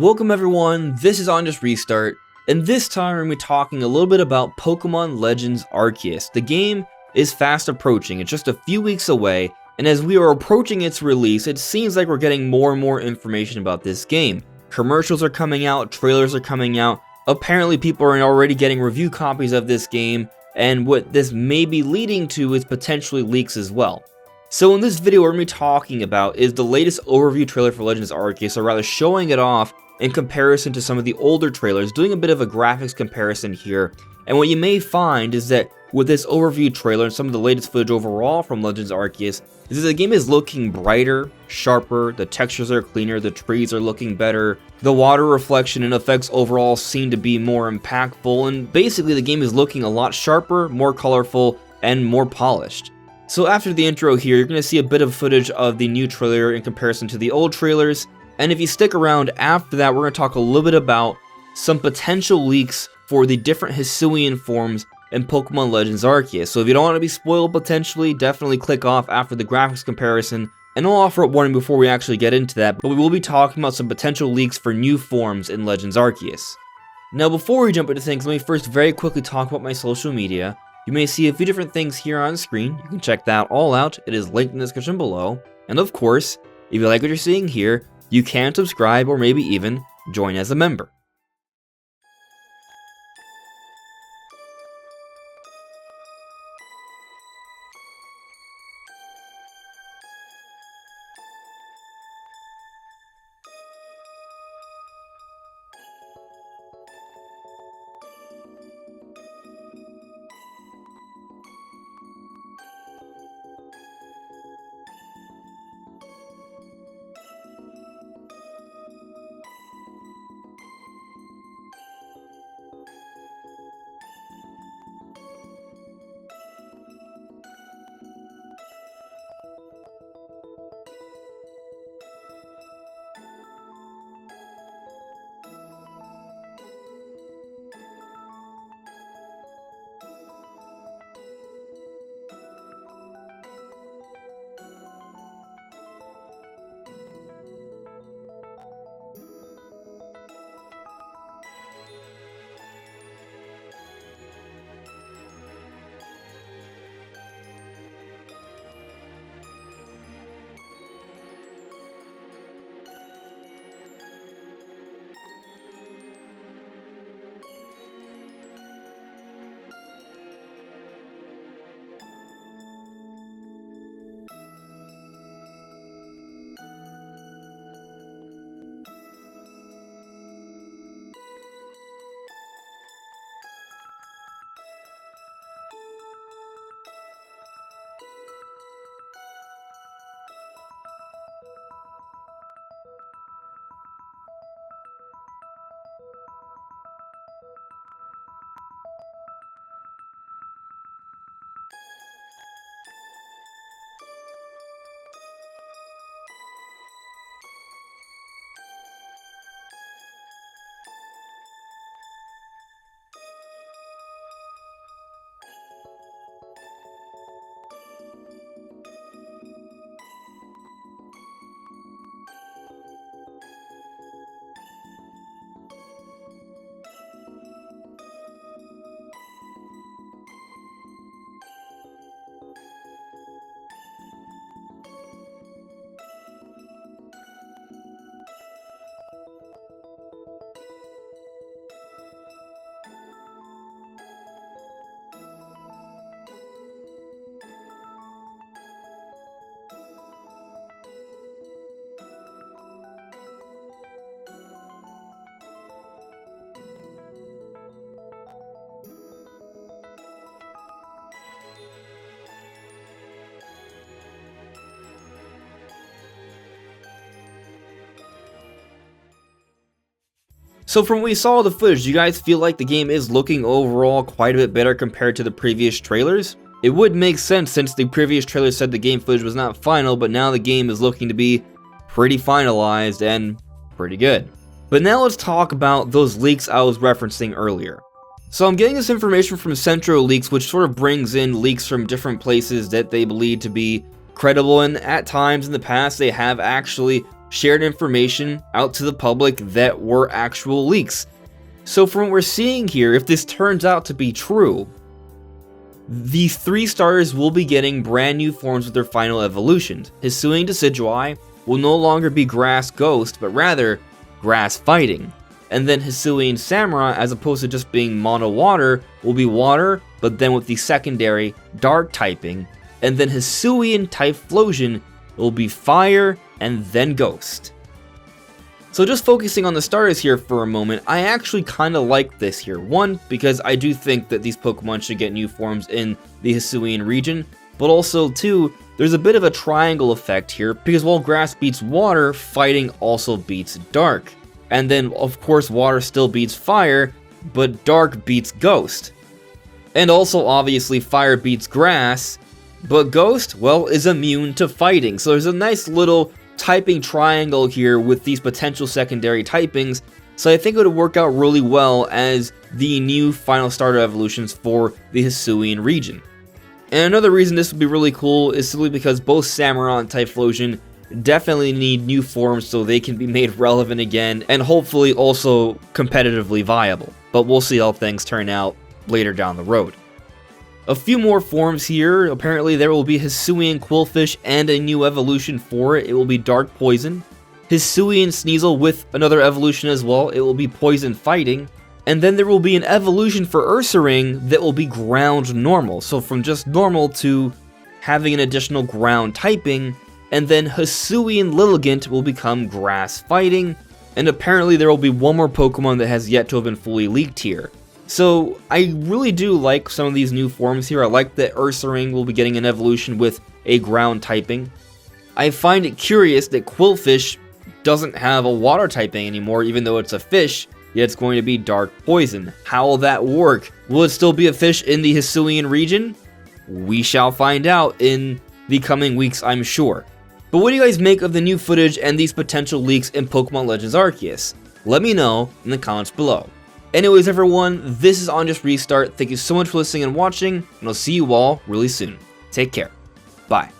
Welcome everyone, this is On Just Restart, and this time we're going to be talking a little bit about Pokemon Legends Arceus. The game is fast approaching, it's just a few weeks away, and as we are approaching its release, it seems like we're getting more and more information about this game. Commercials are coming out, trailers are coming out, apparently people are already getting review copies of this game, and what this may be leading to is potentially leaks as well. So in this video, what we're going to be talking about is the latest overview trailer for Legends Arceus, or rather showing it off in comparison to some of the older trailers, doing a bit of a graphics comparison here. And what you may find is that with this overview trailer and some of the latest footage overall from Legends Arceus, is that the game is looking brighter, sharper, the textures are cleaner, the trees are looking better, the water reflection and effects overall seem to be more impactful, and basically the game is looking a lot sharper, more colorful, and more polished. So after the intro here, you're going to see a bit of footage of the new trailer in comparison to the old trailers, and if you stick around after that, we're going to talk a little bit about some potential leaks for the different Hisuian forms in Pokemon Legends Arceus. So if you don't want to be spoiled potentially, definitely click off after the graphics comparison, and I'll offer up warning before we actually get into that, but we will be talking about some potential leaks for new forms in Legends Arceus. Now before we jump into things, let me first very quickly talk about my social media. You may see a few different things here on screen. You can check that all out. It is linked in the description below. And of course, if you like what you're seeing here, you can subscribe or maybe even join as a member. So from what we saw of the footage, do you guys feel like the game is looking overall quite a bit better compared to the previous trailers? It would make sense since the previous trailer said the game footage was not final, but now the game is looking to be pretty finalized and pretty good. But now let's talk about those leaks I was referencing earlier. So I'm getting this information from Centro Leaks, which sort of brings in leaks from different places that they believe to be credible, and at times in the past they have actually shared information out to the public that were actual leaks. So from what we're seeing here, if this turns out to be true, these 3 starters will be getting brand new forms with their final evolutions. Hisuian Decidueye will no longer be Grass Ghost, but rather Grass Fighting. And then Hisuian Samurai, as opposed to just being Mono Water, will be Water, but then with the secondary Dark typing. And then Hisuian Typhlosion will be Fire and then Ghost. So just focusing on the starters here for a moment, I actually kind of like this here. One, because I do think that these Pokemon should get new forms in the Hisuian region, but also 2, there's a bit of a triangle effect here, because while Grass beats Water, Fighting also beats Dark. And then, of course, Water still beats Fire, but Dark beats Ghost. And also, obviously, Fire beats Grass, but Ghost, well, is immune to Fighting. So there's a nice little typing triangle here with these potential secondary typings, so I think it would work out really well as the new final starter evolutions for the Hisuian region. And another reason this would be really cool is simply because both Samurai and Typhlosion definitely need new forms so they can be made relevant again, and hopefully also competitively viable. But we'll see how things turn out later down the road. A few more forms here. Apparently there will be Hisuian Quillfish and a new evolution for it. It will be Dark Poison. Hisuian Sneasel with another evolution as well. It will be Poison Fighting. And then there will be an evolution for Ursaring that will be Ground Normal. So from just normal to having an additional ground typing. And then Hisuian Lilligant will become Grass Fighting. And apparently there will be one more Pokemon that has yet to have been fully leaked here. So I really do like some of these new forms here. I like that Ursaring will be getting an evolution with a ground typing. I find it curious that Quillfish doesn't have a water typing anymore, even though it's a fish, yet it's going to be Dark Poison. How will that work? Will it still be a fish in the Hisuian region? We shall find out in the coming weeks, I'm sure. But what do you guys make of the new footage and these potential leaks in Pokemon Legends Arceus? Let me know in the comments below. Anyways, everyone, this is On Just Restart. Thank you so much for listening and watching, and I'll see you all really soon. Take care. Bye.